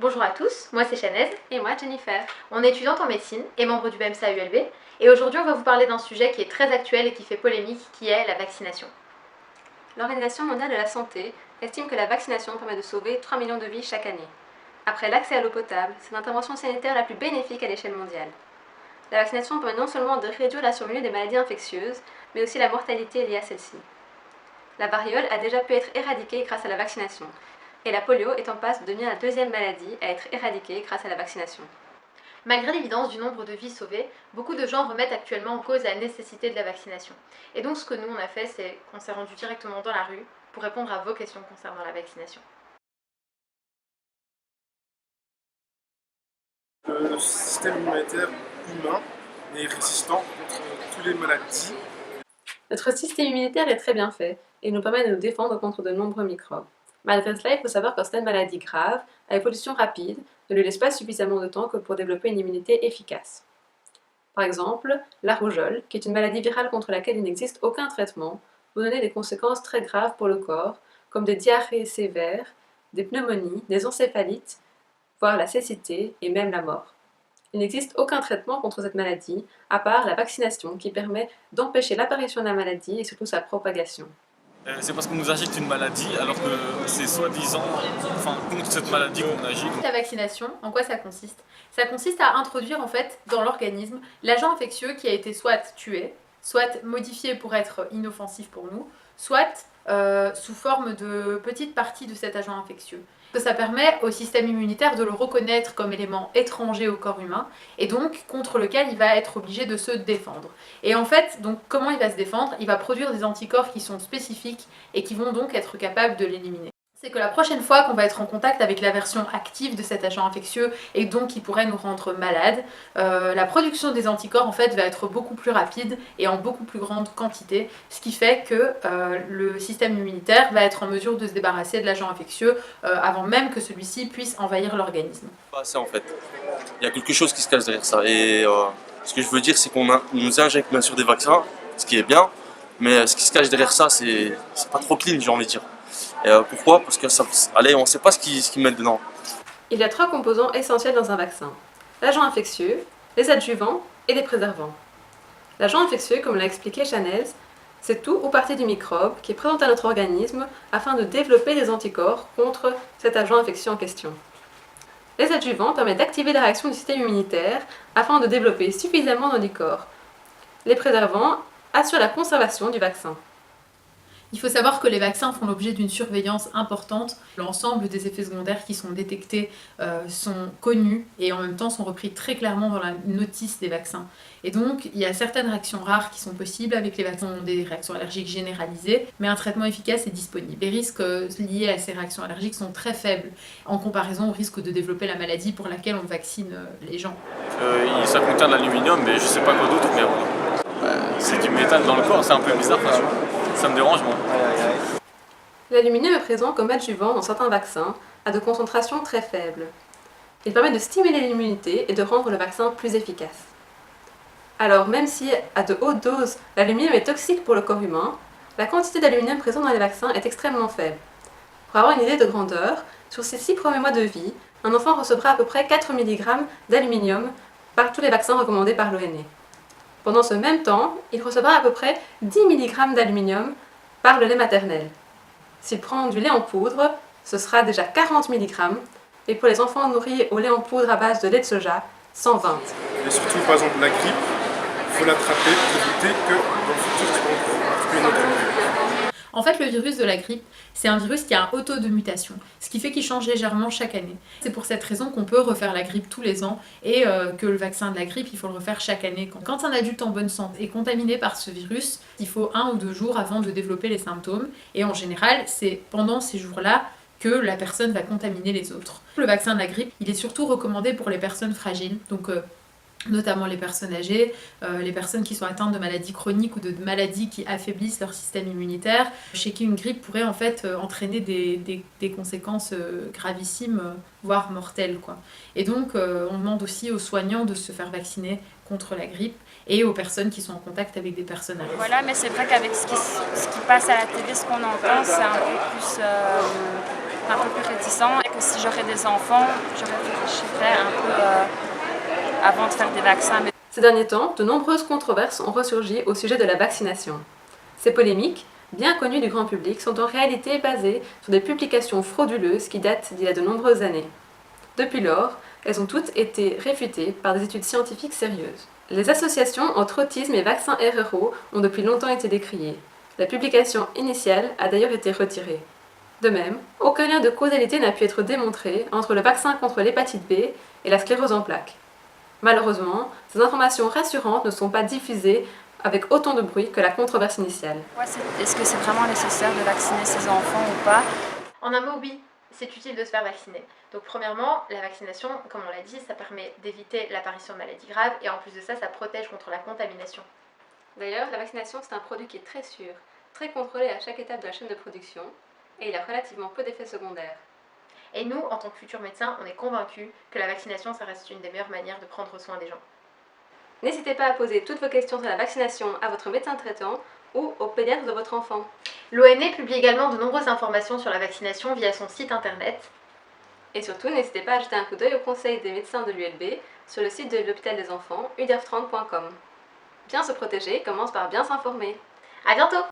Bonjour à tous, moi c'est Chanez. Et moi Jennifer. On est étudiante en médecine et membre du BEMSA ULB. Et aujourd'hui on va vous parler d'un sujet qui est très actuel et qui fait polémique, qui est la vaccination. L'Organisation mondiale de la santé estime que la vaccination permet de sauver 3 millions de vies chaque année. Après l'accès à l'eau potable, c'est l'intervention sanitaire la plus bénéfique à l'échelle mondiale. La vaccination permet non seulement de réduire la survenue des maladies infectieuses, mais aussi la mortalité liée à celle-ci. La variole a déjà pu être éradiquée grâce à la vaccination, et la polio est en passe de devenir la deuxième maladie à être éradiquée grâce à la vaccination. Malgré l'évidence du nombre de vies sauvées, beaucoup de gens remettent actuellement en cause la nécessité de la vaccination. Et donc ce que nous on a fait, c'est qu'on s'est rendu directement dans la rue pour répondre à vos questions concernant la vaccination. Le système immunitaire humain est résistant contre toutes les maladies. Notre système immunitaire est très bien fait et nous permet de nous défendre contre de nombreux microbes. Malgré cela, il faut savoir que certaines maladies graves, à évolution rapide, ne lui laissent pas suffisamment de temps que pour développer une immunité efficace. Par exemple, la rougeole, qui est une maladie virale contre laquelle il n'existe aucun traitement, peut donner des conséquences très graves pour le corps, comme des diarrhées sévères, des pneumonies, des encéphalites, voire la cécité et même la mort. Il n'existe aucun traitement contre cette maladie, à part la vaccination qui permet d'empêcher l'apparition de la maladie et surtout sa propagation. C'est parce qu'on nous injecte une maladie alors que c'est soi-disant contre cette maladie qu'on agit. La vaccination, en quoi ça consiste? Ça consiste à introduire en fait dans l'organisme l'agent infectieux qui a été soit tué, soit modifié pour être inoffensif pour nous, soit sous forme de petites parties de cet agent infectieux. Ça permet au système immunitaire de le reconnaître comme élément étranger au corps humain et donc contre lequel il va être obligé de se défendre. Et en fait, donc, comment il va se défendre? Il va produire des anticorps qui sont spécifiques et qui vont donc être capables de l'éliminer. C'est que la prochaine fois qu'on va être en contact avec la version active de cet agent infectieux et donc qui pourrait nous rendre malades, la production des anticorps en fait va être beaucoup plus rapide et en beaucoup plus grande quantité, ce qui fait que le système immunitaire va être en mesure de se débarrasser de l'agent infectieux avant même que celui-ci puisse envahir l'organisme. Ça en fait, il y a quelque chose qui se cache derrière ça et ce que je veux dire c'est qu'on nous injecte bien sûr des vaccins, ce qui est bien, mais ce qui se cache derrière ça c'est pas trop clean j'ai envie de dire. Et pourquoi? Parce que allez, on ne sait pas ce qu'ils mettent dedans. Il y a 3 composants essentiels dans un vaccin: l'agent infectieux, les adjuvants et les préservants. L'agent infectieux, comme l'a expliqué Chanez, c'est tout ou partie du microbe qui est présent à notre organisme afin de développer des anticorps contre cet agent infectieux en question. Les adjuvants permettent d'activer la réaction du système immunitaire afin de développer suffisamment d'anticorps. Les préservants assurent la conservation du vaccin. Il faut savoir que les vaccins font l'objet d'une surveillance importante. L'ensemble des effets secondaires qui sont détectés sont connus et en même temps sont repris très clairement dans la notice des vaccins. Et donc, il y a certaines réactions rares qui sont possibles avec les vaccins, des réactions allergiques généralisées, mais un traitement efficace est disponible. Les risques liés à ces réactions allergiques sont très faibles en comparaison au risque de développer la maladie pour laquelle on vaccine les gens. Ça contient de l'aluminium, mais je sais pas quoi d'autre, mais c'est du métal dans le corps, c'est un peu bizarre, ça me dérange moi. L'aluminium est présent comme adjuvant dans certains vaccins à de concentrations très faibles. Il permet de stimuler l'immunité et de rendre le vaccin plus efficace. Alors, même si à de hautes doses, l'aluminium est toxique pour le corps humain, la quantité d'aluminium présent dans les vaccins est extrêmement faible. Pour avoir une idée de grandeur, sur ses 6 premiers mois de vie, un enfant recevra à peu près 4 mg d'aluminium par tous les vaccins recommandés par l'ONE. Pendant ce même temps, il recevra à peu près 10 mg d'aluminium par le lait maternel. S'il prend du lait en poudre, ce sera déjà 40 mg, et pour les enfants nourris au lait en poudre à base de lait de soja, 120. Et surtout, par exemple, la grippe, il faut l'attraper pour éviter que dans le futur, tu vas une autre grippe. En fait, le virus de la grippe, c'est un virus qui a un taux de mutation, ce qui fait qu'il change légèrement chaque année. C'est pour cette raison qu'on peut refaire la grippe tous les ans et que le vaccin de la grippe, il faut le refaire chaque année. Quand un adulte en bonne santé est contaminé par ce virus, il faut 1 ou 2 jours avant de développer les symptômes. Et en général, c'est pendant ces jours-là que la personne va contaminer les autres. Le vaccin de la grippe, il est surtout recommandé pour les personnes fragiles, donc notamment les personnes âgées, les personnes qui sont atteintes de maladies chroniques ou de maladies qui affaiblissent leur système immunitaire, chez qui une grippe pourrait en fait entraîner des conséquences gravissimes, voire mortelles, quoi. Et donc on demande aussi aux soignants de se faire vacciner contre la grippe et aux personnes qui sont en contact avec des personnes âgées. Voilà, mais c'est vrai qu'avec ce qui passe à la télé, ce qu'on entend, c'est un peu plus un peu plus réticents et que si j'aurais des enfants, je réfléchirais un peu avant de faire des vaccins. Ces derniers temps, de nombreuses controverses ont ressurgi au sujet de la vaccination. Ces polémiques, bien connues du grand public, sont en réalité basées sur des publications frauduleuses qui datent d'il y a de nombreuses années. Depuis lors, elles ont toutes été réfutées par des études scientifiques sérieuses. Les associations entre autisme et vaccins RRO ont depuis longtemps été décriées. La publication initiale a d'ailleurs été retirée. De même, aucun lien de causalité n'a pu être démontré entre le vaccin contre l'hépatite B et la sclérose en plaques. Malheureusement, ces informations rassurantes ne sont pas diffusées avec autant de bruit que la controverse initiale. Est-ce que c'est vraiment nécessaire de vacciner ses enfants ou pas? En un mot, oui, c'est utile de se faire vacciner. Donc premièrement, la vaccination, comme on l'a dit, ça permet d'éviter l'apparition de maladies graves et en plus de ça, ça protège contre la contamination. D'ailleurs, la vaccination, c'est un produit qui est très sûr, très contrôlé à chaque étape de la chaîne de production et il a relativement peu d'effets secondaires. Et nous, en tant que futurs médecins, on est convaincus que la vaccination, ça reste une des meilleures manières de prendre soin des gens. N'hésitez pas à poser toutes vos questions sur la vaccination à votre médecin traitant ou au pédiatre de votre enfant. L'ONE publie également de nombreuses informations sur la vaccination via son site internet. Et surtout, n'hésitez pas à jeter un coup d'œil au conseil des médecins de l'ULB sur le site de l'hôpital des enfants, uderf30.com. Bien se protéger commence par bien s'informer. À bientôt!